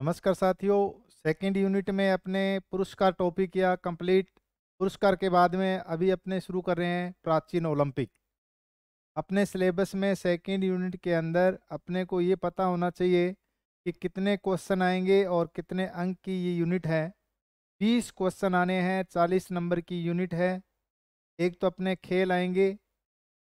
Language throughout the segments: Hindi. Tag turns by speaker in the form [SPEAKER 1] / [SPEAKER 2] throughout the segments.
[SPEAKER 1] नमस्कार साथियों। सेकंड यूनिट में अपने पुरस्कार टॉपिक किया कंप्लीट। पुरस्कार के बाद में अभी अपने शुरू कर रहे हैं प्राचीन ओलंपिक। अपने सिलेबस में सेकंड यूनिट के अंदर अपने को ये पता होना चाहिए कि कितने क्वेश्चन आएंगे और कितने अंक की ये यूनिट है। 20 क्वेश्चन आने हैं, 40 नंबर की यूनिट है। एक तो अपने खेल आएंगे,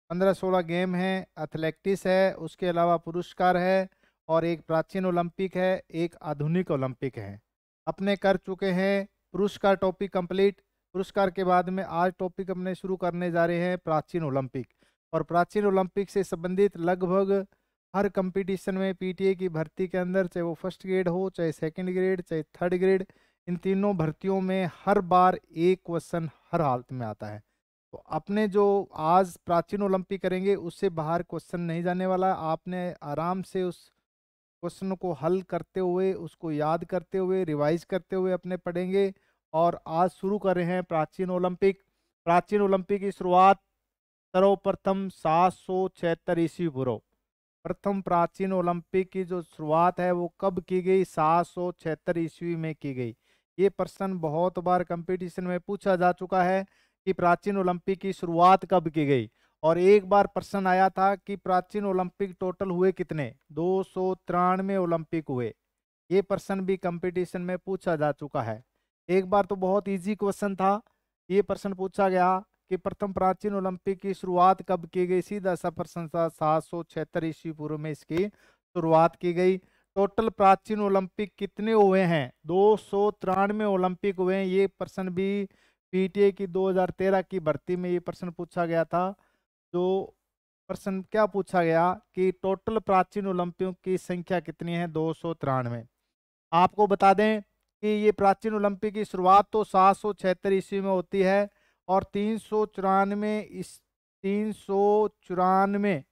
[SPEAKER 1] 15-16 गेम है, एथलेटिक्स है, उसके अलावा पुरस्कार है और एक प्राचीन ओलंपिक है, एक आधुनिक ओलंपिक है। अपने कर चुके हैं पुरस्कार टॉपिक कंप्लीट। पुरस्कार के बाद में आज टॉपिक अपने शुरू करने जा रहे हैं प्राचीन ओलंपिक। और प्राचीन ओलंपिक से संबंधित लगभग हर कंपटीशन में पीटीए की भर्ती के अंदर, चाहे वो फर्स्ट ग्रेड हो, चाहे सेकंड ग्रेड, चाहे थर्ड ग्रेड, इन तीनों भर्तियों में हर बार एक क्वेश्चन हर हालत में आता है। तो अपने जो आज प्राचीन ओलंपिक करेंगे उससे बाहर क्वेश्चन नहीं जाने वाला। आपने आराम से उस क्वेश्चन को हल करते हुए, उसको याद करते हुए, रिवाइज करते हुए अपने पढ़ेंगे। और आज शुरू कर रहे हैं प्राचीन ओलंपिक। प्राचीन ओलंपिक की शुरुआत सर्वप्रथम 776 ईस्वी पूर्व। प्रथम प्राचीन ओलंपिक की जो शुरुआत है वो कब की गई? 776 ईस्वी में की गई। ये प्रश्न बहुत बार कंपटीशन में पूछा जा चुका है कि प्राचीन ओलंपिक की शुरुआत कब की गई। और एक बार प्रश्न आया था कि प्राचीन ओलंपिक टोटल हुए कितने? 293 ओलंपिक हुए। ये प्रश्न भी कंपटीशन में पूछा जा चुका है। एक बार तो बहुत इजी क्वेश्चन था, ये प्रश्न पूछा गया कि प्रथम प्राचीन ओलंपिक की शुरुआत कब की गई। सीधा सा प्रश्न था, 776 ईस्वी पूर्व में इसकी शुरुआत की गई। टोटल प्राचीन ओलंपिक कितने हुए हैं? 293 ओलंपिक हुए हैं। ये प्रश्न भी पीटीए की 2013 की भर्ती में ये प्रश्न पूछा गया था। जो प्रश्न क्या पूछा गया कि टोटल प्राचीन ओलंपिक की संख्या कितनी है? 293। आपको बता दें कि ये प्राचीन ओलंपिक की शुरुआत तो 776 ईस्वी में होती है और 394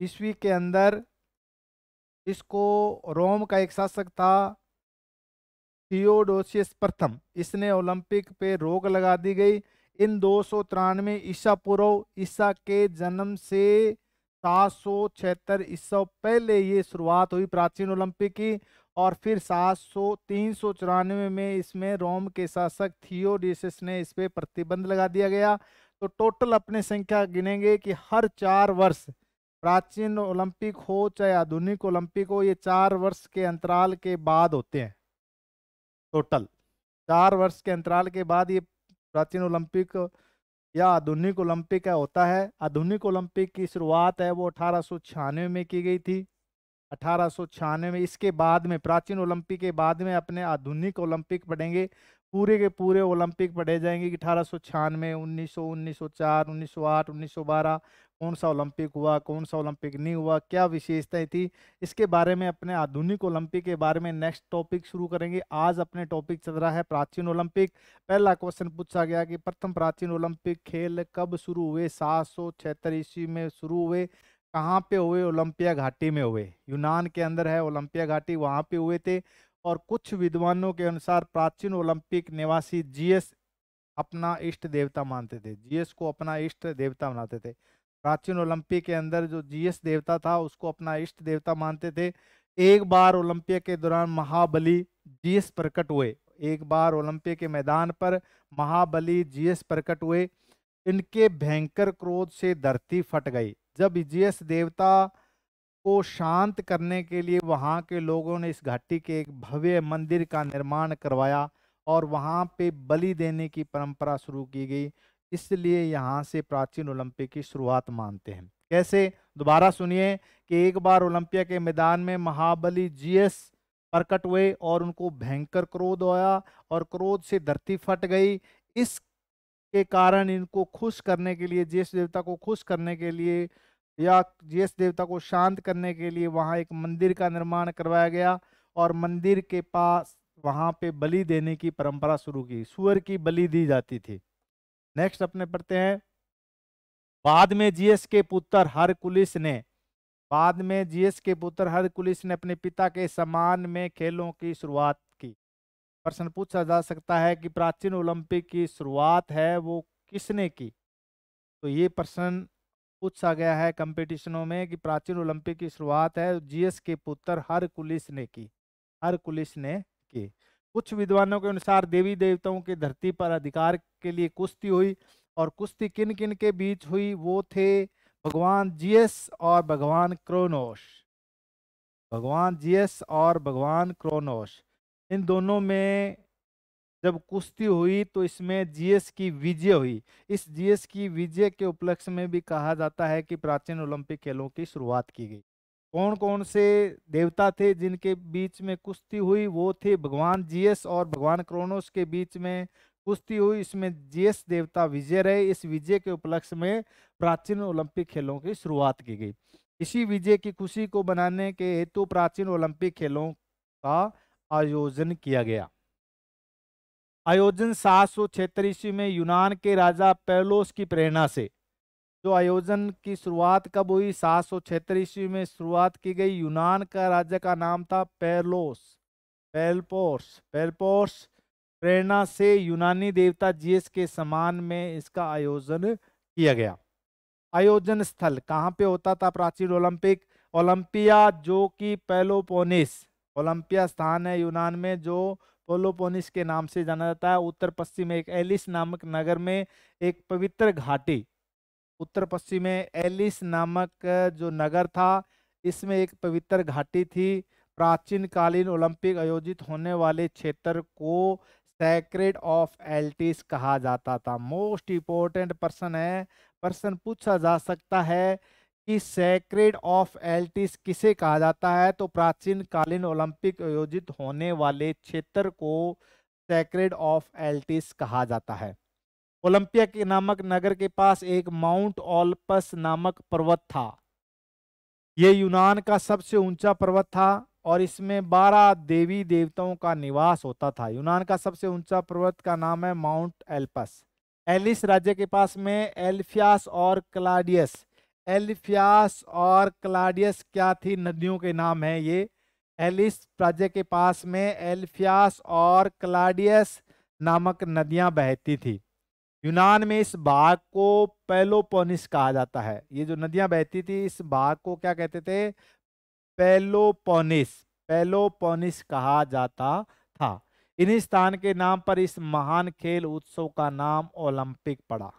[SPEAKER 1] ईस्वी के अंदर इसको रोम का एक शासक था, थियोडोसियस प्रथम, इसने ओलंपिक पे रोक लगा दी गई। इन 293 ईसा पूर्व, ईसा के जन्म से 776 ईसा पहले ये शुरुआत हुई प्राचीन ओलंपिक की। और फिर 394 में इसमें रोम के शासक थियोडोसियस ने इस पे प्रतिबंध लगा दिया गया। तो टोटल अपने संख्या गिनेंगे कि हर 4 वर्ष प्राचीन ओलंपिक हो चाहे आधुनिक ओलंपिक हो, ये 4 वर्ष के अंतराल के बाद होते हैं। टोटल 4 वर्ष के अंतराल के बाद ये प्राचीन ओलंपिक या आधुनिक ओलंपिक का होता है। आधुनिक ओलंपिक की शुरुआत है वो 1896 में की गई थी। 1896 में। इसके बाद में प्राचीन ओलंपिक के बाद में अपने आधुनिक ओलंपिक पढ़ेंगे। पूरे के पूरे ओलंपिक पढ़े जाएंगे कि 1896, 1900, 1904, 1908, 1912 कौन सा ओलंपिक हुआ, कौन सा ओलंपिक नहीं हुआ, क्या विशेषताएं थी। इसके बारे में अपने आधुनिक ओलंपिक के बारे में नेक्स्ट टॉपिक शुरू करेंगे। आज अपने टॉपिक चल रहा है प्राचीन ओलंपिक। पहला क्वेश्चन पूछा गया कि प्रथम प्राचीन ओलंपिक खेल कब शुरू हुए? 776 ईस्वी में शुरू हुए। कहाँ पे हुए? ओलंपिया घाटी में हुए। यूनान के अंदर है ओलंपिया घाटी, वहां पे हुए थे। और कुछ विद्वानों के अनुसार प्राचीन ओलंपिक निवासी जीएस अपना इष्ट देवता मानते थे। जीएस को अपना इष्ट देवता मानते थे। प्राचीन ओलंपिक के अंदर जो जीएस देवता था उसको अपना इष्ट देवता मानते थे। एक बार ओलंपिया के दौरान महाबली जीएस प्रकट हुए। एक बार ओलंपिया के मैदान पर महाबली जीएस प्रकट हुए। इनके भयंकर क्रोध से धरती फट गई। जब जियस देवता को शांत करने के लिए वहां के लोगों ने इस घाटी के एक भव्य मंदिर का निर्माण करवाया और वहां पे बलि देने की परंपरा शुरू की गई। इसलिए यहाँ से प्राचीन ओलंपिक की शुरुआत मानते हैं। कैसे? दोबारा सुनिए कि एक बार ओलंपिया के मैदान में महाबली जीएस प्रकट हुए और उनको भयंकर क्रोध होया और क्रोध से धरती फट गई। इस के कारण इनको खुश करने के लिए, जिस देवता को खुश करने के लिए या जिस देवता को शांत करने के लिए वहां एक मंदिर का निर्माण करवाया गया। और मंदिर के पास वहां पे बलि देने की परंपरा शुरू की। सुअर की बलि दी जाती थी। नेक्स्ट अपने पढ़ते हैं। बाद में जीएस के पुत्र हरकुलिस ने बाद में जीएस के पुत्र हरकुलिस ने अपने पिता के सम्मान में खेलों की शुरुआत की। प्रश्न पूछा जा सकता है कि प्राचीन ओलंपिक की शुरुआत है वो किसने की? तो ये प्रश्न पूछा गया है कंपटीशनों में कि प्राचीन ओलंपिक की शुरुआत है जीएस के पुत्र हरकुलिस ने की। हरकुलिस ने की। कुछ विद्वानों के अनुसार देवी देवताओं के धरती पर अधिकार के लिए कुश्ती हुई, और कुश्ती किन किन के बीच हुई, वो थे भगवान जियस और भगवान क्रोनोस। भगवान जियस और भगवान क्रोनोस, इन दोनों में जब कुश्ती हुई तो इसमें जियस की विजय हुई। इस जियस की विजय के उपलक्ष्य में भी कहा जाता है कि प्राचीन ओलंपिक खेलों की शुरुआत की गई। कौन कौन से देवता थे जिनके बीच में कुश्ती हुई, वो थे भगवान जियस और भगवान क्रोनोस के बीच में कुश्ती हुई। इसमें जियस देवता विजय रहे। इस विजय के उपलक्ष्य में प्राचीन ओलंपिक खेलों की शुरुआत की गई। इसी विजय की खुशी को बनाने के हेतु प्राचीन ओलंपिक खेलों का आयोजन किया गया। आयोजन 776 ईस्वी में यूनान के राजा पेलोस की प्रेरणा से। जो आयोजन की शुरुआत कब हुई, 776 ईस्वी में शुरुआत की गई। यूनान का राजा का नाम था पेलोस, पेलपोस। पेलपोस प्रेरणा से यूनानी देवता जियस के सम्मान में इसका आयोजन किया गया। आयोजन स्थल कहाँ पे होता था प्राचीन ओलंपिक? ओलंपिया, जो कि पेलोपोनिस, ओलंपिया स्थान है यूनान में जो पेलोपोनिस के नाम से जाना जाता है। उत्तर पश्चिम में एक एलिस नामक नगर में एक पवित्र घाटी, उत्तर पश्चिम में एलिस नामक जो नगर था, इसमें एक पवित्र घाटी थी। प्राचीन कालीन ओलंपिक आयोजित होने वाले क्षेत्र को सैक्रेड ऑफ एल्टिस कहा जाता था। मोस्ट इंपोर्टेंट पर्सन है, प्रश्न पूछा जा सकता है कि सैक्रेड ऑफ एल्टिस किसे कहा जाता है, तो प्राचीन कालीन ओलंपिक आयोजित होने वाले क्षेत्र को सैक्रेड ऑफ एल्टिस कहा जाता है। ओलंपिया के नामक नगर के पास एक माउंट ओलपस नामक पर्वत था। यह यूनान का सबसे ऊंचा पर्वत था और इसमें 12 देवी देवताओं का निवास होता था। यूनान का सबसे ऊंचा पर्वत का नाम है माउंट एल्पस। एलिस राज्य के पास में एल्फियास और क्लाडियस, एल्फियास और क्लाडियस क्या थी? नदियों के नाम है ये। एलिस राज्य के पास में एल्फियास और क्लाडियस नामक नदियां बहती थी। यूनान में इस भाग को पेलोपोनिस कहा जाता है। ये जो नदियां बहती थी इस भाग को क्या कहते थे? पेलोपोनिस, पेलोपोनिस कहा जाता था। इन्हीं स्थान के नाम पर इस महान खेल उत्सव का नाम ओलंपिक पड़ा।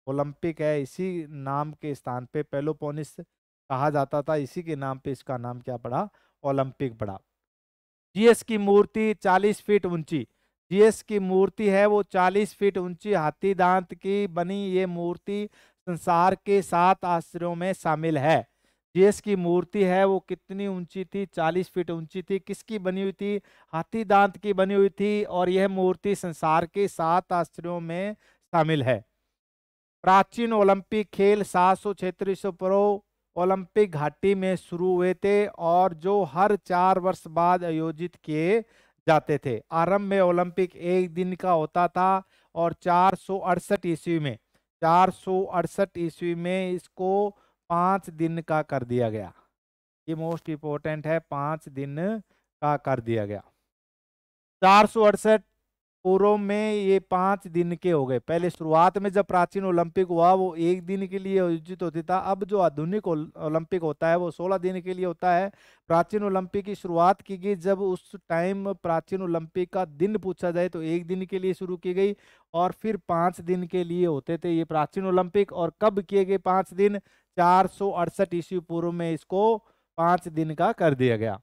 [SPEAKER 1] ओलंपिक है, इसी नाम के स्थान पे पेलोपोनिस कहा जाता था, इसी के नाम पे इसका नाम क्या पड़ा? ओलंपिक पड़ा। जीएस की मूर्ति 40 फीट ऊंची, जीएस की मूर्ति है वो 40 फीट ऊंची हाथी दांत की बनी ये मूर्ति संसार के 7 आश्चर्यों में शामिल है। जीएस की मूर्ति है वो कितनी ऊंची थी? 40 फीट ऊंची थी। किसकी बनी हुई थी? हाथी दांत की बनी हुई थी, और यह मूर्ति संसार के 7 आश्चर्यों में शामिल है। प्राचीन ओलंपिक खेल 776 ईस्वी पूर्व ओलंपिक घाटी में शुरू हुए थे और जो हर 4 वर्ष बाद आयोजित किए जाते थे। आरंभ में ओलंपिक एक दिन का होता था और 468 ईस्वी में 468 ईस्वी में इसको 5 दिन का कर दिया गया। ये मोस्ट इंपोर्टेंट है, 5 दिन का कर दिया गया। 468 पूर्व में ये 5 दिन के हो गए। पहले शुरुआत में जब प्राचीन ओलंपिक हुआ वो एक दिन के लिए आयोजित होती था। अब जो आधुनिक ओलंपिक होता है वो 16 दिन के लिए होता है। प्राचीन ओलंपिक की शुरुआत की गई जब उस टाइम प्राचीन ओलंपिक का दिन पूछा जाए तो एक दिन के लिए शुरू की गई और फिर 5 दिन के लिए होते थे ये प्राचीन ओलंपिक। और कब किए गए 5 दिन? 468 ईस्वी पूर्व में इसको 5 दिन का कर दिया गया।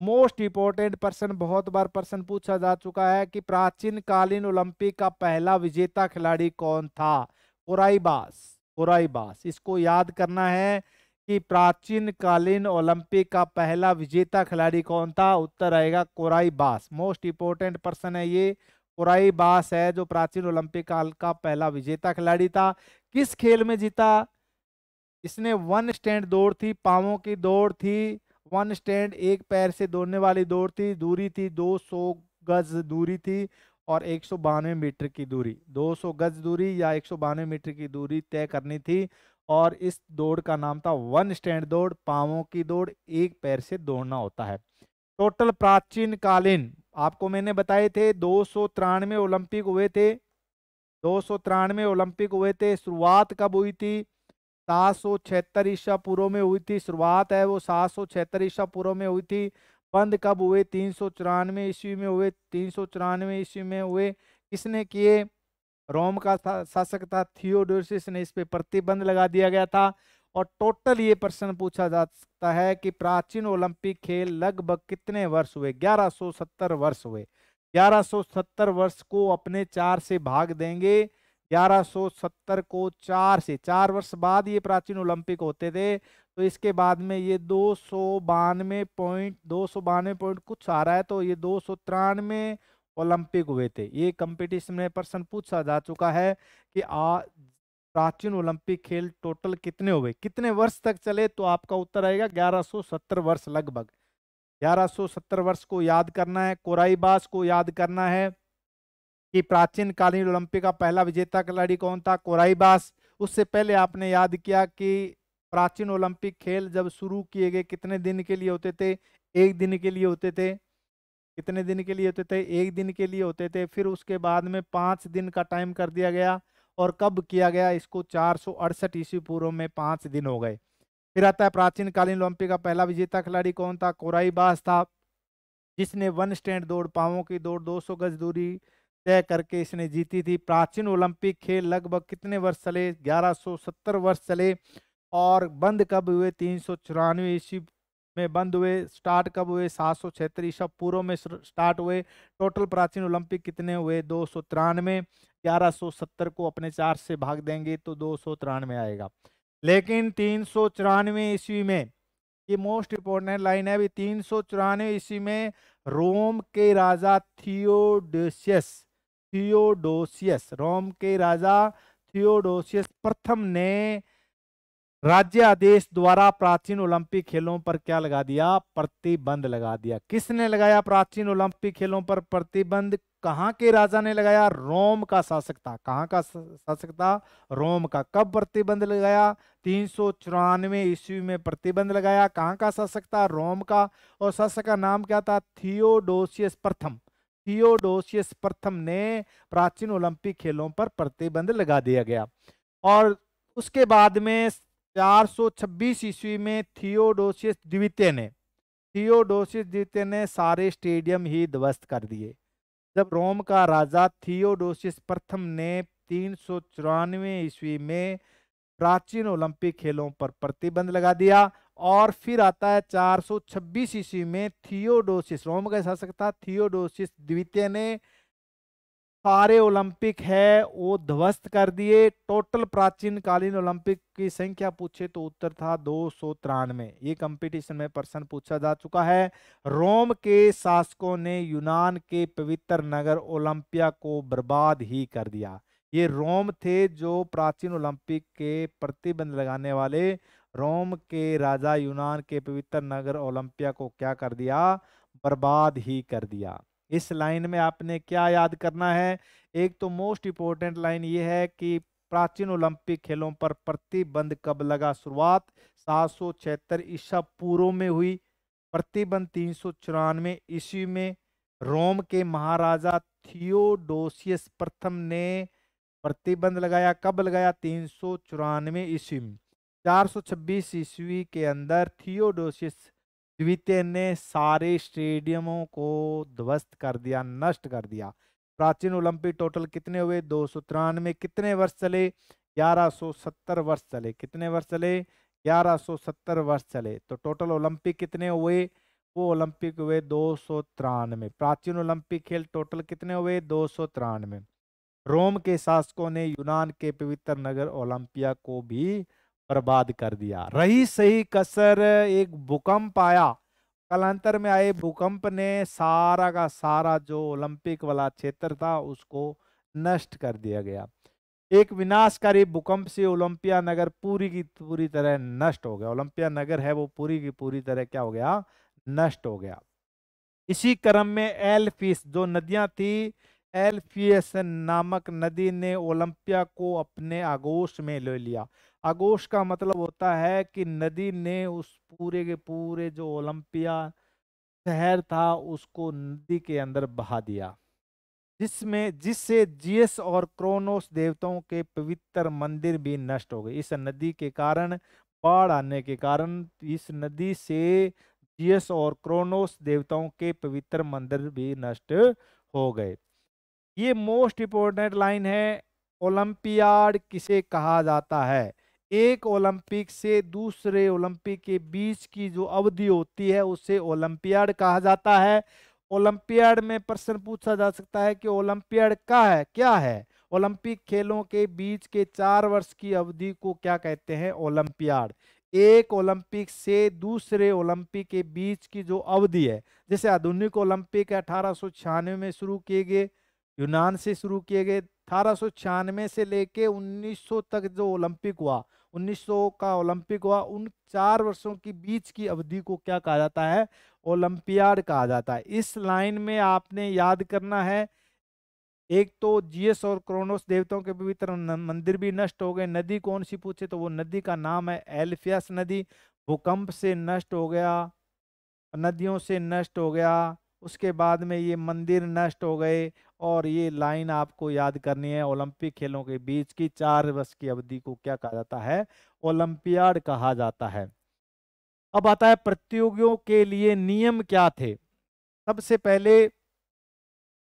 [SPEAKER 1] मोस्ट इंपोर्टेंट पर्सन, बहुत बार प्रश्न पूछा जा चुका है कि प्राचीन कालीन ओलंपिक का पहला विजेता खिलाड़ी कौन था? कोराइबास, कोराइबास। इसको याद करना है कि प्राचीन कालीन ओलंपिक का पहला विजेता खिलाड़ी कौन था? उत्तर आएगा कोराइबास। मोस्ट इंपोर्टेंट पर्सन है ये, कोराइबास है जो प्राचीन ओलंपिक काल का पहला विजेता खिलाड़ी था। किस खेल में जीता? इसने वन स्टैंड दौड़ थी, पांवों की दौड़ थी। वन स्टैंड एक पैर से दौड़ने वाली दौड़ थी। दूरी थी 200 गज दूरी थी और 192 मीटर की दूरी, 200 गज दूरी या 192 मीटर की दूरी तय करनी थी। और इस दौड़ का नाम था वन स्टैंड दौड़, पांवों की दौड़, एक पैर से दौड़ना होता है। टोटल प्राचीन कालीन आपको मैंने बताए थे 293 ओलंपिक हुए थे। 293 ओलंपिक हुए थे। शुरुआत कब हुई थी? 776 ईसा पूर्व में हुई थी। शुरुआत है वो 776 ईसा पूर्व में हुई थी। बंद कब हुए? 394 ईस्वी में हुए। 394 ईस्वी में हुए। किसने किए? रोम का शासक था थियोडोसियस ने इस पे प्रतिबंध लगा दिया गया था। और टोटल ये प्रश्न पूछा जा सकता है कि प्राचीन ओलंपिक खेल लगभग कितने वर्ष हुए? 1170 वर्ष हुए। 1170 वर्ष को अपने 4 से भाग देंगे। 1170 को 4 से, 4 वर्ष बाद ये प्राचीन ओलंपिक होते थे, तो इसके बाद में ये 292 पॉइंट कुछ आ रहा है, तो ये 293 ओलंपिक हुए थे। ये कंपटीशन में प्रश्न पूछा जा चुका है कि प्राचीन ओलंपिक खेल टोटल कितने हुए, कितने वर्ष तक चले, तो आपका उत्तर आएगा 1170 वर्ष लगभग। 1170 वर्ष को याद करना है। कोराईबास को याद करना है कि प्राचीन कालीन ओलंपिक का पहला विजेता खिलाड़ी कौन था? कोराईबास। उससे पहले आपने याद किया कि प्राचीन ओलंपिक खेल जब शुरू किए गए कितने दिन के लिए होते थे? एक दिन के लिए होते थे। कितने दिन के लिए होते थे? एक दिन के लिए होते थे। फिर उसके बाद में 5 दिन का टाइम कर दिया गया। और कब किया गया इसको? 468 ईस्वी पूर्व में 5 दिन हो गए। फिर आता है प्राचीन कालीन ओलंपिक का पहला विजेता खिलाड़ी कौन था? कोराईबास था, जिसने वन स्टैंड दौड़, पांवों की दौड़ 200 गज दूरी तय करके इसने जीती थी। प्राचीन ओलंपिक खेल लगभग कितने वर्ष चले? 1170 वर्ष चले। और बंद कब हुए? 394 ईस्वी में बंद हुए। स्टार्ट कब हुए? 776 ईसा पूर्व में स्टार्ट हुए। टोटल प्राचीन ओलंपिक कितने हुए? 293। 1170 को अपने 4 से भाग देंगे तो 293 आएगा। लेकिन 394 ईस्वी में, ये मोस्ट इंपोर्टेंट लाइन है अभी, 394 ईस्वी में रोम के राजा थियोडोसियस रोम के राजा थियोडोसियस प्रथम ने राज्य आदेश द्वारा प्राचीन ओलंपिक खेलों पर क्या लगा दिया? प्रतिबंध लगा दिया। किसने लगाया प्राचीन ओलंपिक खेलों पर प्रतिबंध? कहाँ के राजा ने लगाया? रोम का शासक था। कहाँ का शासक था? रोम का। कब प्रतिबंध लगाया? 394 ईस्वी में प्रतिबंध लगाया। कहाँ का शासक था? रोम का। और शासक का नाम क्या था? थियोडोसियस प्रथम। थियोडोसियस प्रथम ने प्राचीन ओलंपिक खेलों पर प्रतिबंध लगा दिया गया। और उसके बाद में 426 ईस्वी में थियोडोसियस द्वितीय ने सारे स्टेडियम ही ध्वस्त कर दिए। जब रोम का राजा थियोडोसियस प्रथम ने 394 ईस्वी में प्राचीन ओलंपिक खेलों पर प्रतिबंध लगा दिया। और फिर आता है 426 ईस्वी में थियोडोसियस, रोम का शासक था थियोडोसियस द्वितीय ने सारे ओलंपिक है वो ध्वस्त कर दिए। टोटल प्राचीन कालीन ओलंपिक की संख्या पूछे तो उत्तर था 293। ये कंपटीशन में प्रश्न पूछा जा चुका है। रोम के शासकों ने यूनान के पवित्र नगर ओलंपिया को बर्बाद ही कर दिया। ये रोम थे जो प्राचीन ओलंपिक के प्रतिबंध लगाने वाले। रोम के राजा यूनान के पवित्र नगर ओलंपिया को क्या कर दिया? बर्बाद ही कर दिया। इस लाइन में आपने क्या याद करना है? एक तो मोस्ट इंपोर्टेंट लाइन ये है कि प्राचीन ओलंपिक खेलों पर प्रतिबंध कब लगा? शुरुआत 776 ईसा पूर्व में हुई। प्रतिबंध 394 ईस्वी में रोम के महाराजा थियोडोसियस प्रथम ने प्रतिबंध लगाया। कब लगाया? 394 ईस्वी में। 426 ईस्वी के अंदर थियोडोसियस द्वितीय ने सारे स्टेडियमों को ध्वस्त कर दिया, नष्ट कर दिया। प्राचीन ओलंपिक टोटल कितने हुए? 293। कितने वर्ष चले? 1170 वर्ष चले। कितने वर्ष चले? 1170 वर्ष चले। तो टोटल ओलंपिक कितने हुए? वो ओलंपिक हुए 293। प्राचीन ओलंपिक खेल टोटल कितने हुए? 293। रोम के शासकों ने यूनान के पवित्र नगर ओलंपिया को भी बर्बाद कर दिया। रही सही कसर एक भूकंप आया। कालांतर में आए भूकंप ने सारा का सारा जो ओलंपिक वाला क्षेत्र था उसको नष्ट कर दिया गया। एक विनाशकारी भूकंप से ओलंपिया नगर पूरी की पूरी तरह नष्ट हो गया। ओलंपिया नगर है वो पूरी की पूरी तरह क्या हो गया? नष्ट हो गया। इसी क्रम में एल्फिस जो नदियां थी, एल्फियस नामक नदी ने ओलंपिया को अपने आगोश में ले लिया। आगोश का मतलब होता है कि नदी ने उस पूरे के पूरे जो ओलंपिया शहर था उसको नदी के अंदर बहा दिया, जिससे जियस और क्रोनोस देवताओं के पवित्र मंदिर भी नष्ट हो गए। इस नदी के कारण, बाढ़ आने के कारण इस नदी से जियस और क्रोनोस देवताओं के पवित्र मंदिर भी नष्ट हो गए। ये मोस्ट इंपोर्टेंट लाइन है। ओलंपियाड किसे कहा जाता है? एक ओलंपिक से दूसरे ओलंपिक के बीच की जो अवधि होती है उसे ओलंपियाड कहा जाता है। ओलंपियाड में प्रश्न पूछा जा सकता है कि ओलंपियाड क्या है? ओलंपिक खेलों के बीच के 4 वर्ष की अवधि को क्या कहते हैं? ओलंपियाड। एक ओलंपिक से दूसरे ओलंपिक के बीच की जो अवधि है, जैसे आधुनिक ओलंपिक 1896 में शुरू किए गए, यूनान से शुरू किए गए। 1896 से लेके 1900 तक जो ओलंपिक हुआ, 1900 का ओलंपिक हुआ, उन 4 वर्षों की बीच की अवधि को क्या कहा जाता है? ओलंपियाड कहा जाता है। इस लाइन में आपने याद करना है, एक तो जियस और क्रोनोस देवताओं के पवित्र मंदिर भी नष्ट हो गए। नदी कौन सी पूछे तो वो नदी का नाम है एल्फियस नदी। भूकंप से नष्ट हो गया, नदियों से नष्ट हो गया, उसके बाद में ये मंदिर नष्ट हो गए। और ये लाइन आपको याद करनी है, ओलंपिक खेलों के बीच की 4 वर्ष की अवधि को क्या कहा जाता है? ओलंपियाड कहा जाता है। अब आता है प्रतियोगियों के लिए नियम क्या थे। सबसे पहले,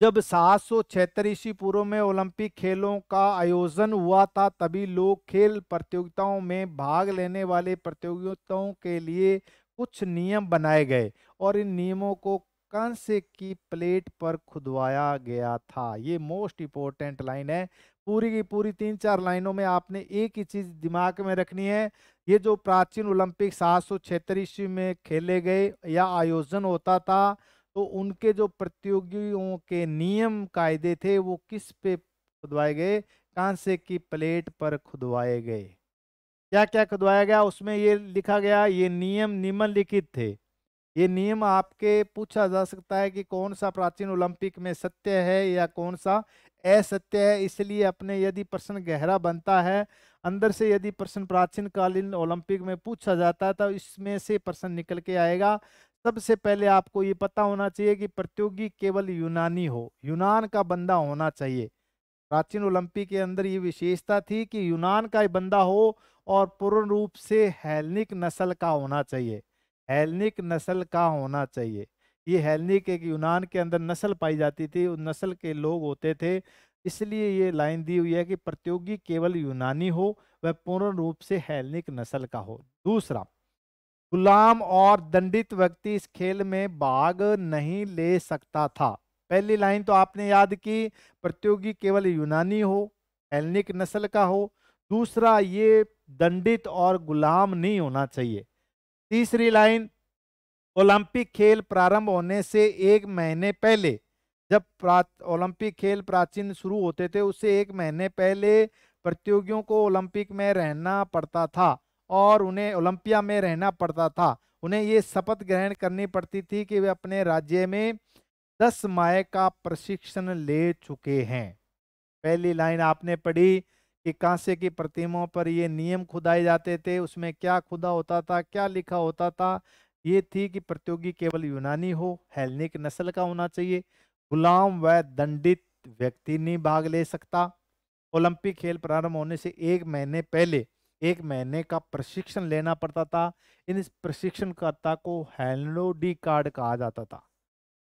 [SPEAKER 1] जब 776 ईस्वी पूर्व में ओलंपिक खेलों का आयोजन हुआ था, तभी लोग खेल प्रतियोगिताओं में भाग लेने वाले प्रतियोगिताओं के लिए कुछ नियम बनाए गए और इन नियमों को कांसे की प्लेट पर खुदवाया गया था। ये मोस्ट इंपोर्टेंट लाइन है। पूरी की पूरी 3-4 लाइनों में आपने एक ही चीज दिमाग में रखनी है। ये जो प्राचीन ओलंपिक 776 ईस्वी में खेले गए या आयोजन होता था, तो उनके जो प्रतियोगियों के नियम कायदे थे वो किस पे खुदवाए गए? कांसे की प्लेट पर खुदवाए गए। क्या क्या खुदवाया गया उसमें ये लिखा गया, ये नियम निम्नलिखित थे। ये नियम आपके पूछा जा सकता है कि कौन सा प्राचीन ओलंपिक में सत्य है या कौन सा असत्य है। इसलिए अपने यदि प्रश्न गहरा बनता है, अंदर से यदि प्रश्न प्राचीन कालीन ओलंपिक में पूछा जाता है तो इसमें से प्रश्न निकल के आएगा। सबसे पहले आपको ये पता होना चाहिए कि प्रतियोगी केवल यूनानी हो, यूनान का बंदा होना चाहिए। प्राचीन ओलंपिक के अंदर ये विशेषता थी कि यूनान का बंदा हो और पूर्ण रूप से हेलनिक नस्ल का होना चाहिए। हेलनिक नस्ल का होना चाहिए। ये हेलनिक एक यूनान के अंदर नस्ल पाई जाती थी, उस नस्ल के लोग होते थे। इसलिए ये लाइन दी हुई है कि प्रतियोगी केवल यूनानी हो, वह पूर्ण रूप से हेलनिक नस्ल का हो। दूसरा, गुलाम और दंडित व्यक्ति इस खेल में भाग नहीं ले सकता था। पहली लाइन तो आपने याद की, प्रतियोगी केवल यूनानी हो, हेलनिक नस्ल का हो। दूसरा, ये दंडित और गुलाम नहीं होना चाहिए। तीसरी लाइन, ओलंपिक खेल प्रारंभ होने से 1 महीने पहले, जब ओलंपिक खेल प्राचीन शुरू होते थे उससे 1 महीने पहले प्रतियोगियों को ओलंपिक में रहना पड़ता था और उन्हें ओलंपिया में रहना पड़ता था। उन्हें ये शपथ ग्रहण करनी पड़ती थी कि वे अपने राज्य में 10 माह का प्रशिक्षण ले चुके हैं। पहली लाइन आपने पढ़ी कि कांसे की प्रतिमाओं पर ये नियम खुदाए जाते थे। उसमें क्या खुदा होता था, क्या लिखा होता था? ये थी कि प्रतियोगी केवल यूनानी हो, हेलनिक नस्ल का होना चाहिए, गुलाम व दंडित व्यक्ति नहीं भाग ले सकता। ओलंपिक खेल प्रारंभ होने से 1 महीने पहले 1 महीने का प्रशिक्षण लेना पड़ता था। इन प्रशिक्षणकर्ता को हेलनो डी कार्ड कहा जाता था।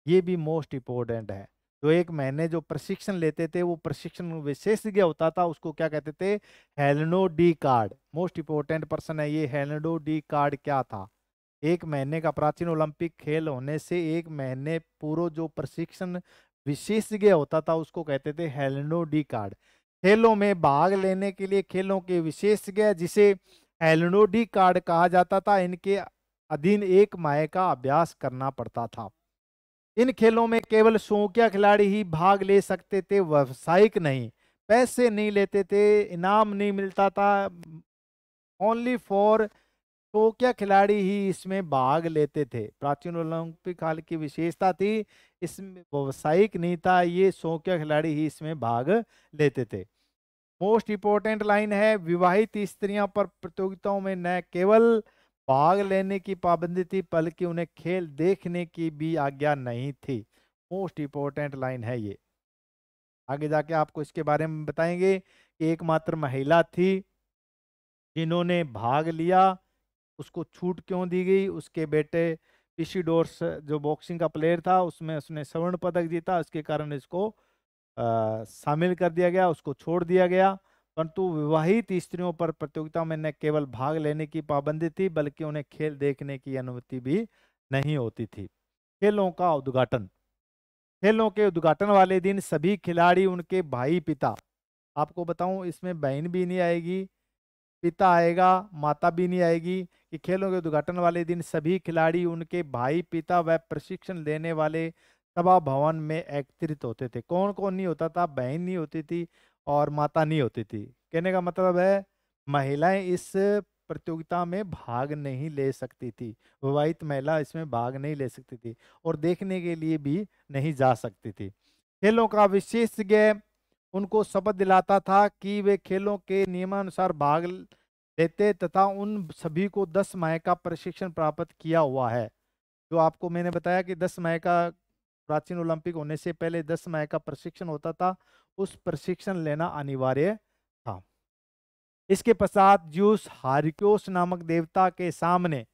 [SPEAKER 1] ये भी मोस्ट इंपोर्टेंट है। जो 1 महीने जो प्रशिक्षण लेते थे वो प्रशिक्षण विशेषज्ञ होता था, उसको क्या कहते थे? हेलनो डी कार्ड। मोस्ट इंपोर्टेंट पर्सन है ये। हेलनो डी कार्ड क्या था? 1 महीने का प्राचीन ओलंपिक खेल होने से 1 महीने पूर्व जो प्रशिक्षण विशेषज्ञ होता था उसको कहते थे हेलनो डी कार्ड। खेलों में भाग लेने के लिए खेलों के विशेषज्ञ, जिसे हेलनो डी कार्ड कहा जाता था, इनके अधीन 1 माह का अभ्यास करना पड़ता था। इन खेलों में केवल शौकिया खिलाड़ी ही भाग ले सकते थे, व्यावसायिक नहीं। पैसे नहीं लेते थे, इनाम नहीं मिलता था। ओनली फॉर शौकिया खिलाड़ी ही इसमें भाग लेते थे। प्राचीन ओलंपिक काल की विशेषता थी, इसमें व्यावसायिक नहीं था, ये शौकिया खिलाड़ी ही इसमें भाग लेते थे। मोस्ट इंपोर्टेंट लाइन है, विवाहित स्त्रियों पर प्रतियोगिताओं में न केवल भाग लेने की पाबंदी थी बल्कि उन्हें खेल देखने की भी आज्ञा नहीं थी। मोस्ट इंपोर्टेंट लाइन है ये। आगे जाके आपको इसके बारे में बताएंगे कि एकमात्र महिला थी जिन्होंने भाग लिया, उसको छूट क्यों दी गई? उसके बेटे पिशिडोर्स जो बॉक्सिंग का प्लेयर था उसमें उसने स्वर्ण पदक जीता, इसके कारण इसको शामिल कर दिया गया, उसको छोड़ दिया गया। परंतु विवाहित स्त्रियों पर प्रतियोगिता में न केवल भाग लेने की पाबंदी थी बल्कि उन्हें खेल देखने की अनुमति भी नहीं होती थी। खेलों का उद्घाटन। खेलों के उद्घाटन वाले दिन सभी खिलाड़ी, उनके भाई, पिता, आपको बताऊं इसमें बहन भी नहीं आएगी, पिता आएगा, माता भी नहीं आएगी, कि खेलों के उद्घाटन वाले दिन सभी खिलाड़ी, उनके भाई, पिता व प्रशिक्षण देने वाले सभा भवन में एकत्रित होते थे। कौन कौन नहीं होता था? बहन नहीं होती थी और माता नहीं होती थी। कहने का मतलब है महिलाएं इस प्रतियोगिता में भाग नहीं ले सकती थी, विवाहित महिला इसमें भाग नहीं ले सकती थी और देखने के लिए भी नहीं जा सकती थी। खेलों का विशेषज्ञ उनको शपथ दिलाता था कि वे खेलों के नियमानुसार भाग लेते तथा उन सभी को 10 माह का प्रशिक्षण प्राप्त किया हुआ है। जो आपको मैंने बताया कि 10 माह का, प्राचीन ओलंपिक होने से पहले 10 माह का प्रशिक्षण होता था, उस प्रशिक्षण लेना अनिवार्य था। इसके पश्चात ज्यूस हार्क्योस नामक देवता के सामने,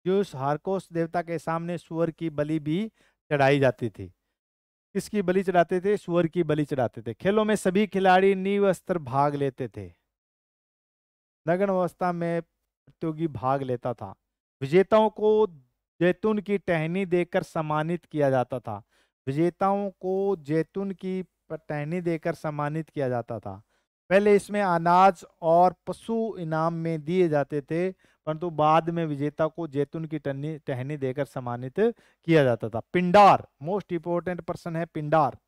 [SPEAKER 1] ज्यूस हार्कोस देवता के सामने सुअर की बलि भी चढ़ाई जाती थी। किसकी बलि चढ़ाते थे? सुअर की बलि चढ़ाते थे। खेलों में सभी खिलाड़ी निवस्त्र भाग लेते थे, नग्न अवस्था में प्रतियोगी भाग लेता था। विजेताओं को जैतून की टहनी देकर सम्मानित किया जाता था। विजेताओं को जैतून की टहनी देकर सम्मानित किया जाता था। पहले इसमें अनाज और पशु इनाम में दिए जाते थे, परंतु बाद में विजेता को जैतून की टहनी टहनी देकर सम्मानित किया जाता था। पिंडार, मोस्ट इंपोर्टेंट पर्सन है पिंडार।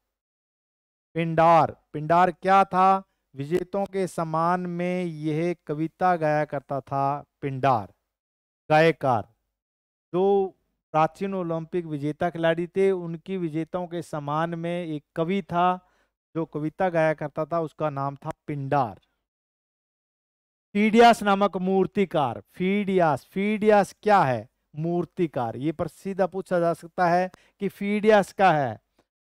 [SPEAKER 1] पिंडार, पिंडार क्या था? विजेताओं के सम्मान में यह कविता गाया करता था। पिंडार गायकार, जो प्राचीन ओलंपिक विजेता खिलाड़ी थे, उनकी विजेताओं के सम्मान में एक कवि था जो कविता गाया करता था, उसका नाम था पिंडार। फीडियास नामक मूर्तिकार। फीडियास, फीडियास क्या है? मूर्तिकार। ये पर सीधा पूछा जा सकता है कि फीडियास क्या है?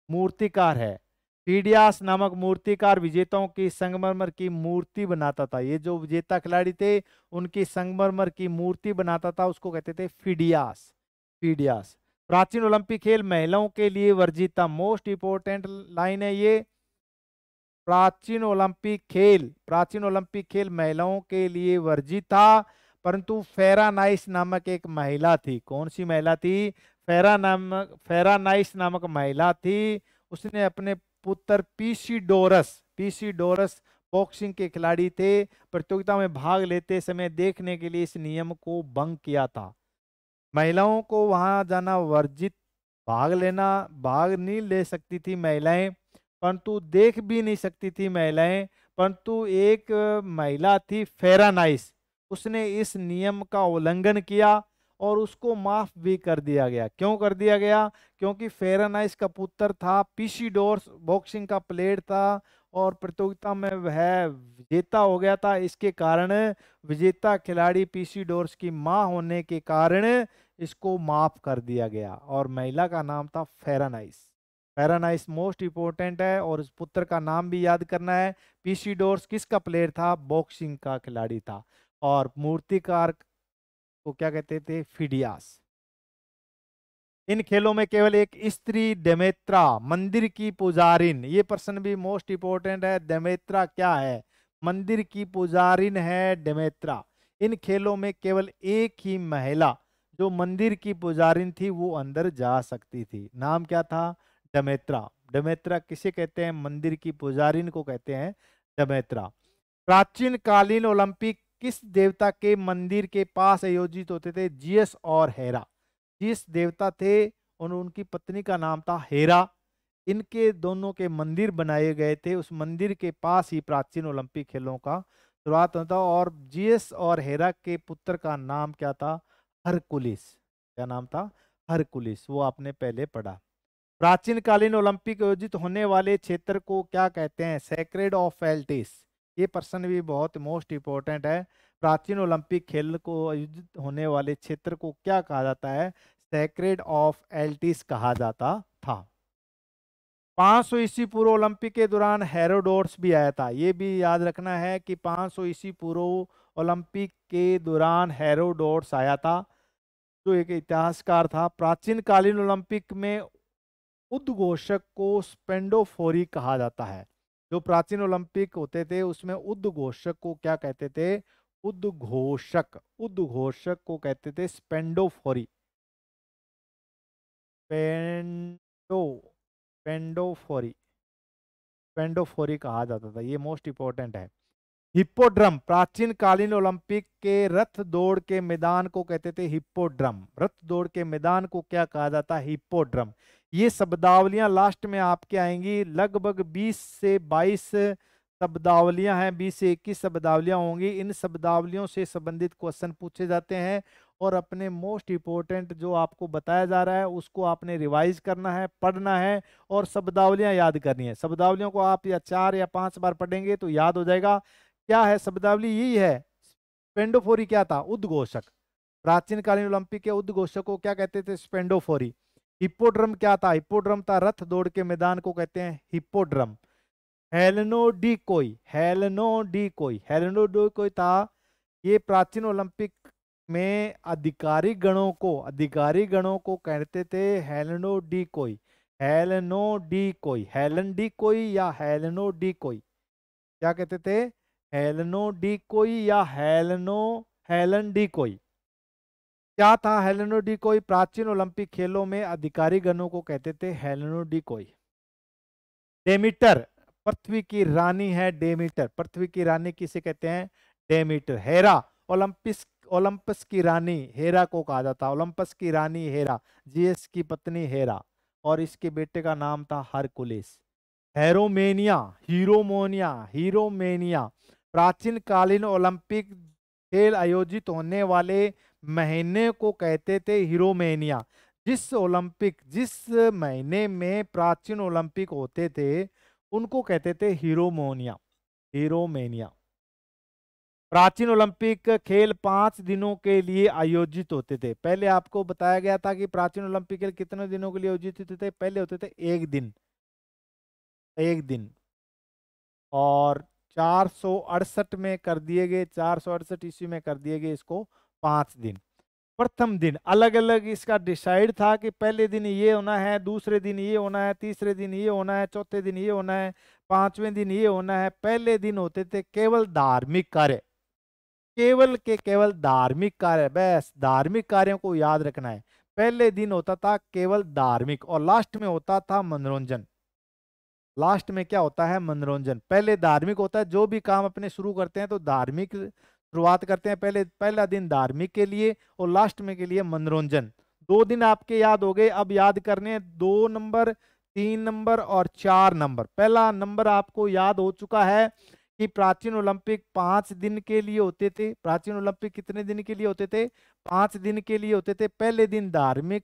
[SPEAKER 1] मूर्तिकार है। फीडियास नामक मूर्तिकार विजेताओं की संगमरमर की मूर्ति बनाता था। ये जो विजेता खिलाड़ी थे उनकी संगमरमर की मूर्ति बनाता था, उसको कहते थे फीडियास। फीडियास। प्राचीन ओलंपिक खेल महिलाओं के लिए वर्जित था। मोस्ट इंपोर्टेंट लाइन है ये। प्राचीन ओलंपिक खेल महिलाओं के लिए वर्जित था, परंतु फेरानाइस नामक एक महिला थी। कौन सी महिला थी? फेरानाइस नामक महिला थी। उसने अपने पुत्र पीसीडोरस बॉक्सिंग के खिलाड़ी थे, प्रतियोगिता में भाग लेते समय देखने के लिए इस नियम को भंग किया था। महिलाओं को वहां जाना वर्जित, भाग नहीं ले सकती थी महिलाएं, परंतु देख भी नहीं सकती थी महिलाएं। परंतु एक महिला थी फेरानाइस, उसने इस नियम का उल्लंघन किया और उसको माफ भी कर दिया गया। क्यों कर दिया गया? क्योंकि फेरानाइस का पुत्र था, पीसीडोर्स बॉक्सिंग का प्लेयर था और प्रतियोगिता में वह विजेता हो गया था। इसके कारण विजेता खिलाड़ी पीसीडोर्स की मां होने के कारण इसको माफ कर दिया गया और महिला का नाम था फेरानाइस। फेरानाइस मोस्ट इंपोर्टेंट है और इस पुत्र का नाम भी याद करना है। पीसीडोर्स किसका प्लेयर था? बॉक्सिंग का खिलाड़ी था। और मूर्तिकार को क्या कहते थे? फिडियास। इन खेलों में केवल एक स्त्री डेमेत्रा, मंदिर की पुजारिन, ये प्रश्न भी मोस्ट इंपोर्टेंट है। डेमेत्रा क्या है? मंदिर की पुजारिन है डेमेत्रा। इन खेलों में केवल एक ही महिला जो मंदिर की पुजारिन थी वो अंदर जा सकती थी। नाम क्या था? डेमेत्रा। डेमेत्रा किसे कहते हैं? मंदिर की पुजारिन को कहते हैं डेमेत्रा। प्राचीन कालीन ओलंपिक किस देवता के मंदिर के पास आयोजित होते थे? जियस और हेरा। जिस देवता थे और उनकी पत्नी का नाम था हेरा, इनके दोनों के मंदिर बनाए गए थे। उस मंदिर के पास ही प्राचीन ओलंपिक खेलों का शुरुआत होता। और जियस और हेरा के पुत्र का नाम क्या था? हरकुलिस। क्या नाम था? हरकुलिस। वो आपने पहले पढ़ा। प्राचीन कालीन ओलंपिक आयोजित होने वाले क्षेत्र को क्या कहते हैं? Sacred of Altis. ये प्रश्न भी बहुत मोस्ट इंपोर्टेंट है। प्राचीन ओलंपिक खेल को आयोजित होने वाले क्षेत्र को क्या कहा जाता है? सेक्रेड ऑफ एल्टिस कहा जाता था। 500 ईस्वी पूर्व ओलंपिक के दौरान हेरोडोट्स भी आया था। ये भी याद रखना है कि 500 ईस्वी पूर्व ओलंपिक के दौरान हेरोडोट्स आया था। जो एक इतिहासकार था। प्राचीन कालीन ओलंपिक में उद्घोषक को स्पेंडोफोरी कहा जाता है। जो प्राचीन ओलंपिक होते थे उसमें उद्घोषक को क्या कहते थे? उद्घोषक, उद्घोषक को कहते थे स्पेंडोफोरी। पेंडो पेंडोफोरी, पेंडोफोरी कहा जाता था। ये मोस्ट इंपॉर्टेंट है। हिप्पोड्रम, प्राचीन कालीन ओलंपिक के रथ दौड़ के मैदान को कहते थे हिप्पोड्रम। रथ दौड़ के मैदान को क्या कहा जाता है? हिप्पोड्रम। ये शब्दावलियां लास्ट में आपके आएंगी। लगभग 20 से 22 शब्दावलियां हैं, 20 से 21 शब्दावलियां होंगी। इन शब्दावलियों से संबंधित क्वेश्चन पूछे जाते हैं और अपने मोस्ट इंपोर्टेंट जो आपको बताया जा रहा है उसको आपने रिवाइज करना है, पढ़ना है और शब्दावलियां याद करनी है। शब्दावलियों को आप या 4 या 5 बार पढ़ेंगे तो याद हो जाएगा। क्या है शब्दावली? यही है। स्पेंडोफोरी क्या था? उद्घोषक। प्राचीन कालीन ओलंपिक के उद्घोषक को क्या कहते थे? स्पेंडोफोरी। हिप्पोड्रम क्या था? हिप्पोड्रम था रथ दौड़ के मैदान को कहते हैं हिप्पोड्रम। हेलेनोडीकोई, हेलेनोडीकोई, हेलेनोडीकोई था, ये प्राचीन ओलंपिक में अधिकारी गणों को कहते थे हेलेनोडीकोई। हेलेनोडीकोई, हेलेनडीकोई या हेलेनोडीकोई, क्या कहते थे? हेलेनोडीकोई या हेलेनडीकोई। क्या था हेलेनोडीकोई? प्राचीन ओलंपिक खेलों में अधिकारी गणों को कहते थे हेलेनोडीकोई। डेमीटर, पृथ्वी की रानी है डेमीटर। पृथ्वी की रानी किसे कहते हैं? डेमीटर। हेरा, ओलंपिस, ओलंपस की रानी हेरा को कहा जाता। ओलंपस की रानी हेरा, जीएस की पत्नी हेरा, और इसके बेटे का नाम था हरकुलिस। हेरोमेनिया, हीरोमोनिया, हीरोमेनिया, प्राचीन कालीन ओलंपिक खेल आयोजित होने वाले महीने को कहते थे हीरोमेनिया। जिस महीने में प्राचीन ओलंपिक होते थे उनको कहते थे हीरोमोनिया, हीरोमेनिया। प्राचीन ओलंपिक खेल 5 दिनों के लिए आयोजित होते थे। पहले आपको बताया गया था कि प्राचीन ओलंपिक खेल कितने दिनों के लिए आयोजित होते थे? पहले होते थे 1 दिन, 1 दिन, और 468 में कर दिए गए, 468 ईस्वी में कर दिए गए इसको 5 दिन। प्रथम दिन अलग अलग इसका डिसाइड था कि पहले दिन ये होना है, दूसरे दिन ये होना है, तीसरे दिन ये होना है, चौथे दिन ये होना है, 5वें दिन ये होना है। पहले दिन होते थे केवल धार्मिक कार्य, केवल के केवल धार्मिक कार्य, बस धार्मिक कार्यों को याद रखना है। पहले दिन होता था केवल धार्मिक, और लास्ट में होता था मनोरंजन। लास्ट में क्या होता है? मनोरंजन। पहले धार्मिक होता है, जो भी काम अपने शुरू करते हैं तो धार्मिक शुरुआत करते हैं। पहले पहला दिन धार्मिक के लिए और लास्ट में के लिए मनोरंजन। 2 दिन आपके याद हो गए। अब याद करने हैं 2 नंबर, 3 नंबर और 4 नंबर। पहला नंबर आपको याद हो चुका है कि प्राचीन ओलंपिक 5 दिन के लिए होते थे। प्राचीन ओलंपिक कितने दिन के लिए होते थे? 5 दिन के लिए होते थे। पहले दिन धार्मिक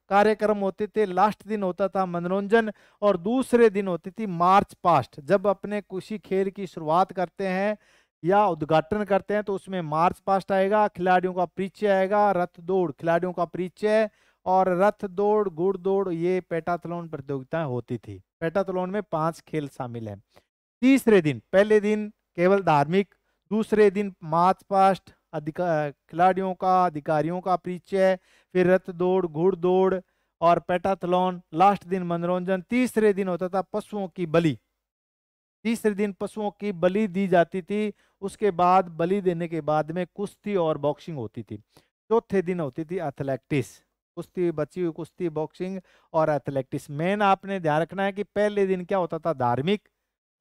[SPEAKER 1] कार्यक्रम होते थे, लास्ट दिन होता था मनोरंजन, और दूसरे दिन होती थी मार्च पास्ट। जब अपने किसी खेल की शुरुआत करते हैं या उद्घाटन करते हैं तो उसमें मार्च पास्ट आएगा, खिलाड़ियों का परिचय आएगा, रथ दौड़ खिलाड़ियों का परिचय, और रथ दौड़, घुड़ दौड़, ये पेटाथलॉन प्रतियोगिताएं होती थी। पेटाथलॉन में 5 खेल शामिल हैं। तीसरे दिन, पहले दिन केवल धार्मिक, दूसरे दिन मार्च पास्ट, खिलाड़ियों का, अधिकारियों का परिचय, फिर रथ दौड़, घुड़ दौड़ और पेटाथलॉन, लास्ट दिन मनोरंजन। तीसरे दिन होता था पशुओं की बलि। तीसरे दिन पशुओं की बलि दी जाती थी। उसके बाद बलि देने के बाद में कुश्ती और बॉक्सिंग होती थी। चौथे दिन होती थी एथलेटिक्स, कुश्ती, बची हुई कुश्ती, बॉक्सिंग और एथलेटिक्स। मेन आपने ध्यान रखना है कि पहले दिन क्या होता था? धार्मिक,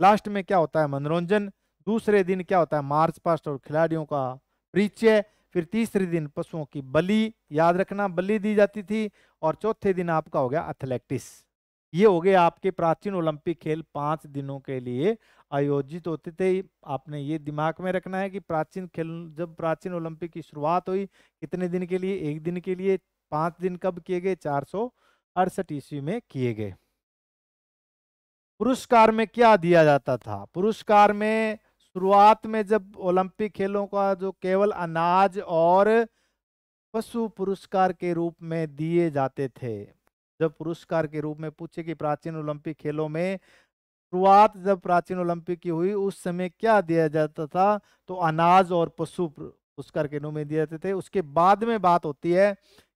[SPEAKER 1] लास्ट में क्या होता है? मनोरंजन, दूसरे दिन क्या होता है? मार्च पास्ट और खिलाड़ियों का परिचय, फिर तीसरे दिन पशुओं की बलि, याद रखना बलि दी जाती थी, और चौथे दिन आपका हो गया एथलेटिक्स। ये हो गए आपके प्राचीन ओलंपिक खेल 5 दिनों के लिए आयोजित होते थे। आपने ये दिमाग में रखना है कि प्राचीन खेल, जब प्राचीन ओलंपिक की शुरुआत हुई कितने दिन के लिए? 1 दिन के लिए। 5 दिन कब किए गए? 468 ईस्वी में किए गए। पुरस्कार में क्या दिया जाता था? पुरस्कार में शुरुआत में जब ओलंपिक खेलों का जो केवल अनाज और पशु पुरस्कार के रूप में दिए जाते थे। जब पुरस्कार के रूप में पूछे कि प्राचीन ओलंपिक खेलों में शुरुआत जब प्राचीन ओलंपिक की हुई उस समय क्या दिया जाता था, तो अनाज और पशु पुरस्कार के रूप में दिए जाते थे। उसके बाद में बात होती है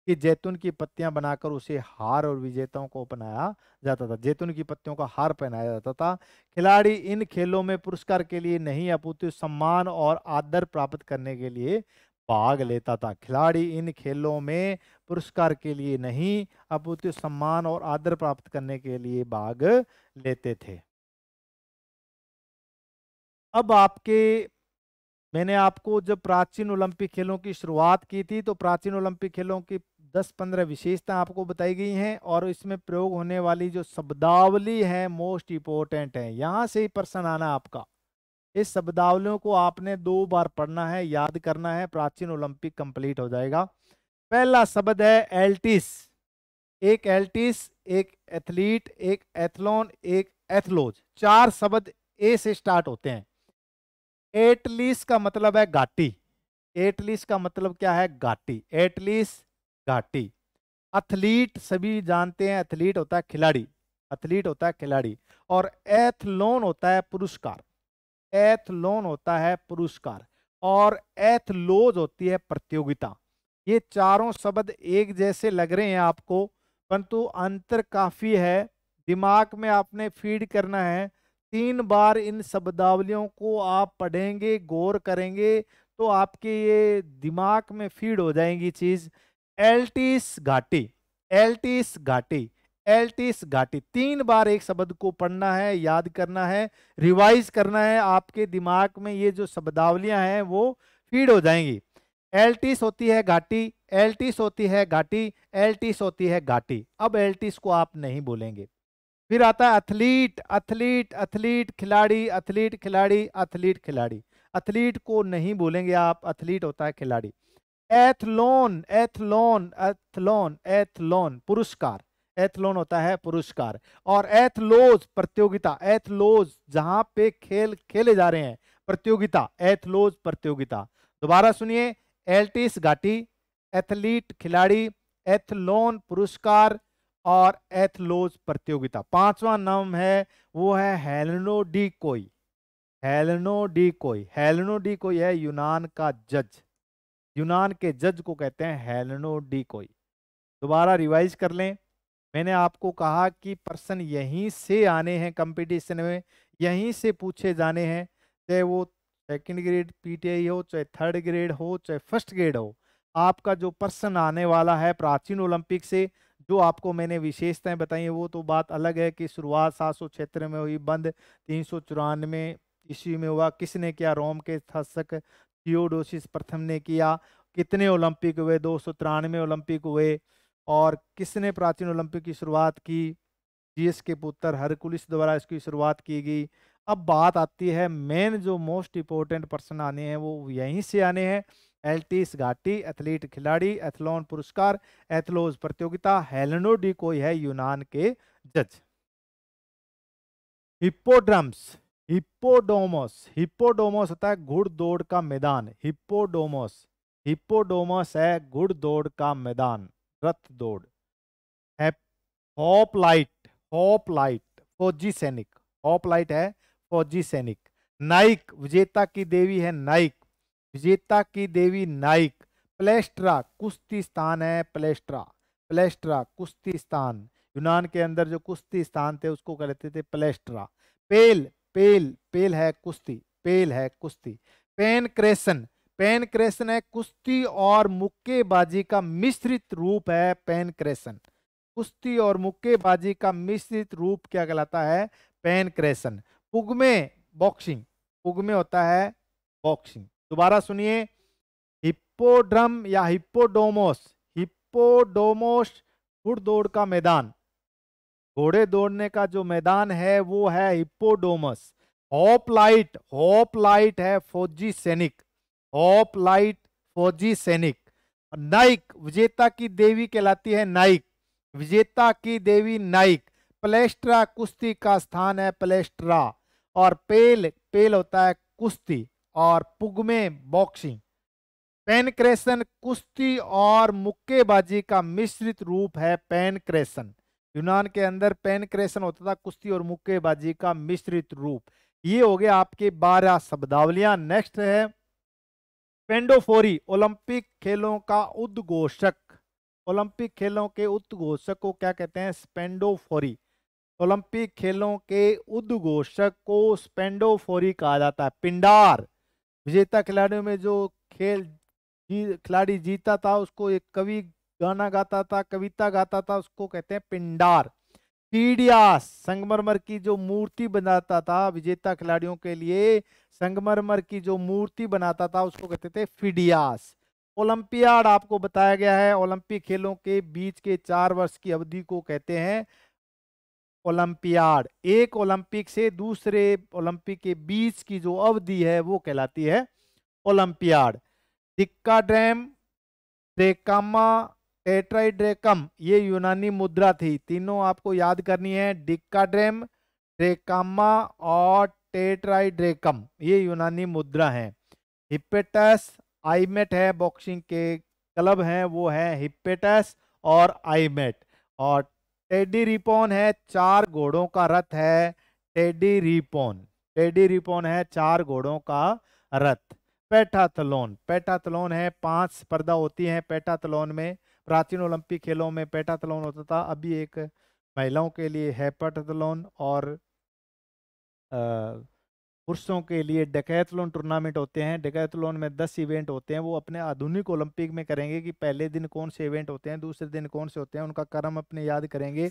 [SPEAKER 1] कि जैतून की पत्तियां बनाकर उसे हार और विजेताओं को पहनाया जाता था। जैतून की पत्तियों का हार पहनाया जाता था। खिलाड़ी इन खेलों में पुरस्कार के लिए नहीं अपितु सम्मान और आदर प्राप्त करने के लिए भाग लेता था। खिलाड़ी इन खेलों में पुरस्कार के लिए नहीं अपितु सम्मान और आदर प्राप्त करने के लिए भाग लेते थे। अब मैंने आपको जब प्राचीन ओलंपिक खेलों की शुरुआत की थी तो प्राचीन ओलंपिक खेलों की 10-15 विशेषता आपको बताई गई हैं और इसमें प्रयोग होने वाली जो शब्दावली है मोस्ट इंपोर्टेंट है। यहां से ही प्रश्न आना आपका। इस शब्दावलियों को आपने 2 बार पढ़ना है, याद करना है, प्राचीन ओलंपिक कंप्लीट हो जाएगा। पहला शब्द है एल्टिस। एक एल्टिस, एक एथलीट, एक एथलॉन, एक एथलोज। 4 शब्द ए से स्टार्ट होते हैं। एटलीस का मतलब है घाटी। एटलीस का मतलब क्या है? घाटी। एटलीस घाटी। एथलीट सभी जानते हैं, एथलीट होता है खिलाड़ी। एथलीट होता है खिलाड़ी। और एथलोन होता है पुरस्कार। एथलोन होता है पुरस्कार। और एथलोज होती है प्रतियोगिता। ये चारों शब्द एक जैसे लग रहे हैं आपको, परंतु अंतर काफी है। दिमाग में आपने फीड करना है। 3 बार इन शब्दावलियों को आप पढ़ेंगे, गौर करेंगे तो आपके ये दिमाग में फीड हो जाएंगी चीज। एल्टिस घाटी, एल्टिस घाटी, एल्टिस घाटी। 3 बार एक शब्द को पढ़ना है, याद करना है, रिवाइज करना है। आपके दिमाग में ये जो शब्दावलियां हैं वो फीड हो जाएंगी। एल्टिस होती है घाटी, एल्टिस होती है घाटी, एल्टिस होती है घाटी। अब एल्टिस को आप नहीं बोलेंगे। फिर आता है एथलीट। एथलीट, एथलीट खिलाड़ी, एथलीट खिलाड़ी, एथलीट खिलाड़ी। एथलीट को नहीं बोलेंगे आप, एथलीट होता है खिलाड़ी। एथलोन, एथलोन, एथलोन, एथलोन पुरस्कार। एथलोन होता है पुरस्कार। और एथलोज प्रतियोगिता। एथलोज जहां पे खेल खेले जा रहे हैं, प्रतियोगिता, एथलोज प्रतियोगिता। दोबारा सुनिए। एल्टिस घाटी, एथलीट खिलाड़ी, एथलोन पुरस्कार और एथलोज प्रतियोगिता। 5वां नाम है वो है हेलेनो डी कोई। हेलेनो डी कोई। हेलेनो डी कोई है यूनान का जज। यूनान के जज को कहते हैं हेलेनो डी कोई। दोबारा रिवाइज कर लें। मैंने आपको कहा कि प्रश्न यहीं से आने हैं कंपटीशन में, यहीं से पूछे जाने हैं। चाहे वो सेकंड ग्रेड पीटीआई हो, चाहे थर्ड ग्रेड हो, चाहे फर्स्ट ग्रेड हो। आपका जो प्रश्न आने वाला है प्राचीन ओलंपिक से, जो आपको मैंने विशेषताएं बताई हैं, वो तो बात अलग है कि शुरुआत 776 में हुई, बंद 394 ईस्वी में हुआ। किसने किया? रोम के शासक थियोडोसिस प्रथम ने किया। कितने ओलंपिक हुए? 293 ओलंपिक हुए। और किसने प्राचीन ओलंपिक की शुरुआत की? जीएस के पुत्र हरकुलिस द्वारा इसकी शुरुआत की गई। अब बात आती है मेन जो मोस्ट इंपोर्टेंट पर्सन आने हैं वो यहीं से आने हैं। एल्टिस घाटी, एथलीट खिलाड़ी, एथलॉन पुरस्कार, एथलोज प्रतियोगिता। हेलेनो डी कोई है यूनान के जज। हिप्पोड्रम्स, हिप्पोडोमस। हिप्पोडोमस होता है घुड़दौड़ का मैदान। हिप्पोडोमस, हिप्पोडोमस है घुड़दौड़ का मैदान, रथ दौड़। होपलाइट, होपलाइट फौजी सैनिक। होपलाइट है फौजी सैनिक। नाइक विजेता की देवी है नाइक, विजेता की देवी नाइक। प्लेस्ट्रा कुश्ती स्थान है, प्लेस्ट्रा, प्लेस्ट्रा कुश्ती स्थान। यूनान के अंदर जो कुश्ती स्थान थे उसको कहते थे प्लेस्ट्रा। पेल, पेल, पेल है कुश्ती, पेल है कुश्ती। पेनक्रेसन, पेनक्रेसन है कुश्ती और मुक्केबाजी का मिश्रित रूप है पेनक्रेसन। कुश्ती और मुक्केबाजी का मिश्रित रूप क्या कहलाता है? पेनक्रेसन। पुगमे बॉक्सिंग, पुगमे होता है बॉक्सिंग। दोबारा सुनिए। हिप्पोड्रम या हिप्पोडोमोस, हिप्पोडोमोस घुड़दौड़ का मैदान, घोड़े दौड़ने का जो मैदान है वो है हिप्पोडोमस। होपलाइट, होपलाइट है फौजी सैनिक, होपलाइट फौजी सैनिक। नाइक विजेता की देवी कहलाती है नाइक, विजेता की देवी नाइक। प्लेस्ट्रा कुश्ती का स्थान है प्लेस्ट्रा। और पेल, पेल होता है कुश्ती और पुगमे बॉक्सिंग। पेनक्रेसन कुश्ती और मुक्केबाजी का मिश्रित रूप है पेनक्रेसन। यूनान के अंदर पेनक्रेसन होता था कुश्ती और मुक्केबाजी का मिश्रित रूप। ये हो गया आपके 12 शब्दावलियां। नेक्स्ट है स्पेंडोफोरी ओलंपिक खेलों का उद्घोषक, ओलंपिक खेलों के उद्घोषक को क्या कहते हैं? स्पेंडोफोरी। ओलंपिक खेलों के उद्घोषक को स्पेंडोफोरी कहा जाता है। पिंडार, विजेता खिलाड़ियों में जो खेल खिलाड़ी जीता था उसको एक कवि गाना गाता था, कविता गाता था, उसको कहते हैं पिंडार। फीडियास, संगमरमर की जो मूर्ति बनाता था विजेता खिलाड़ियों के लिए, संगमरमर की जो मूर्ति बनाता था उसको कहते थे फिडियास। ओलंपियाड आपको बताया गया है, ओलंपिक खेलों के बीच के 4 वर्ष की अवधि को कहते हैं ओलंपियाड। एक ओलंपिक से दूसरे ओलंपिक के बीच की जो अवधि है वो कहलाती है ओलंपियाड। डिक्काड्रैम, ड्रेकामा, टेट्राइड्रेकम, ये यूनानी मुद्रा थी। तीनों आपको याद करनी है, डिक्काड्रैम, ड्रेकामा और टेट्राइड्रेकम, ये यूनानी मुद्रा है। हिप्पेटस, आईमेट है, बॉक्सिंग के क्लब हैं वो है हिप्पेटस और आईमेट। और टेडी रिपोन है, 4 घोड़ों का रथ है टेडी रिपोन। टेडी रिपोन है 4 घोड़ों का रथ। पेटाथलॉन, पेटाथलॉन है, 5 स्पर्धा होती हैं पेटाथलॉन में। प्राचीन ओलंपिक खेलों में पेटाथलॉन होता था, अभी एक महिलाओं के लिए है पेटाथलॉन, और पुरुषों के लिए डेकाथलॉन टूर्नामेंट होते हैं। डेकाथलॉन में 10 इवेंट होते हैं। वो अपने आधुनिक ओलंपिक में करेंगे कि पहले दिन कौन से इवेंट होते हैं, दूसरे दिन कौन से होते हैं, उनका क्रम अपने याद करेंगे।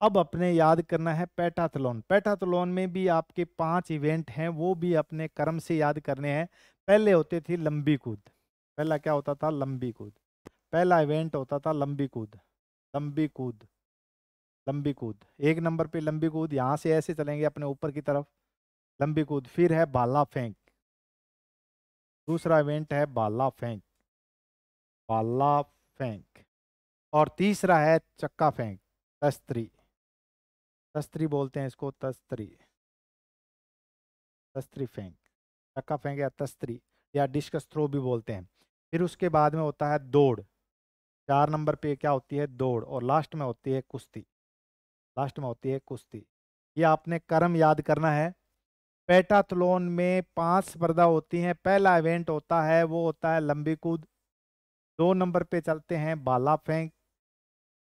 [SPEAKER 1] अब अपने याद करना है पेटाथलॉन। पेटाथलॉन में भी आपके 5 इवेंट हैं, वो भी अपने क्रम से याद करने हैं। पहले होते थी लंबी कूद, पहला क्या होता था? लंबी कूद। पहला इवेंट होता था लंबी कूद, लंबी कूद, लंबी कूद। 1 नंबर पे लंबी कूद, यहाँ से ऐसे चलेंगे अपने ऊपर की तरफ, लंबी कूद। फिर है भाला फेंक, दूसरा इवेंट है भाला फेंक, भाला फेंक। और तीसरा है चक्का फेंक, तस्तरी, तस्तरी बोलते हैं इसको, तस्तरी, तस्तरी फेंक, चक्का फेंक या तस्तरी या डिस्कस थ्रो भी बोलते हैं। फिर उसके बाद में होता है दौड़, 4 नंबर पे क्या होती है? दौड़। और लास्ट में होती है कुश्ती, लास्ट में होती है कुश्ती। ये आपने क्रम याद करना है। पेटाथलॉन में 5 स्पर्धा होती हैं। पहला इवेंट होता है वो होता है लंबी कूद, 2 नंबर पे चलते हैं भाला फेंक,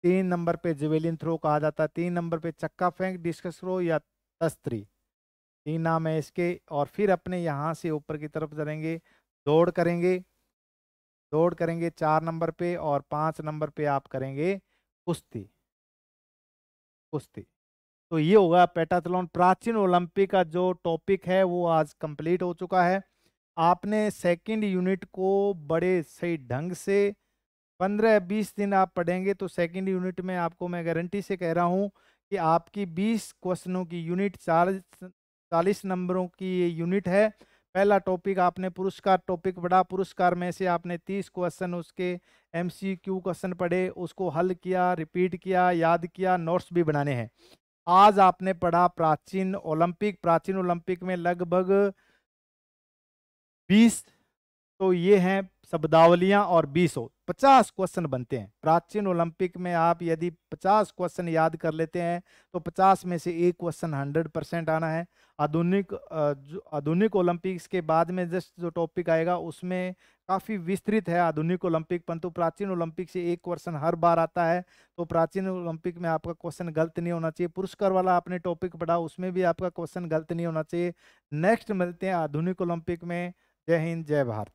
[SPEAKER 1] 3 नंबर पे जेवेलिन थ्रो कहा जाता है, 3 नंबर पे चक्का फेंक, डिस्कस थ्रो या तस्तरी, 3 नाम है इसके। और फिर अपने यहाँ से ऊपर की तरफ चलेंगे, दौड़ करेंगे, दौड़ करेंगे 4 नंबर पे, और 5 नंबर पे आप करेंगे कुश्ती, कुश्ती। तो ये होगा पेटाथलॉन। प्राचीन ओलंपिक का जो टॉपिक है वो आज कंप्लीट हो चुका है। आपने सेकंड यूनिट को बड़े सही ढंग से 15-20 दिन आप पढ़ेंगे तो सेकंड यूनिट में आपको मैं गारंटी से कह रहा हूँ कि आपकी 20 क्वेश्चनों की यूनिट, 40 नंबरों की ये यूनिट है। पहला टॉपिक आपने पुरस्कार टॉपिक पढ़ा, पुरस्कार में से आपने 30 क्वेश्चन उसके MCQ क्वेश्चन पढ़े, उसको हल किया, रिपीट किया, याद किया, नोट्स भी बनाने हैं। आज आपने पढ़ा प्राचीन ओलंपिक। प्राचीन ओलंपिक में लगभग 20, तो ये हैं शब्दावलियां, और 50 क्वेश्चन बनते हैं प्राचीन ओलंपिक में। आप यदि 50 क्वेश्चन याद कर लेते हैं तो 50 में से एक क्वेश्चन 100% आना है। आधुनिक ओलंपिक्स के बाद में जस्ट जो टॉपिक आएगा उसमें काफ़ी विस्तृत है आधुनिक ओलंपिक, परंतु प्राचीन ओलंपिक से एक क्वेश्चन हर बार आता है। तो प्राचीन ओलंपिक में आपका क्वेश्चन गलत नहीं होना चाहिए। पुरस्कार वाला आपने टॉपिक पढ़ा, उसमें भी आपका क्वेश्चन गलत नहीं होना चाहिए। नेक्स्ट मिलते हैं आधुनिक ओलंपिक में। जय हिंद, जय भारत।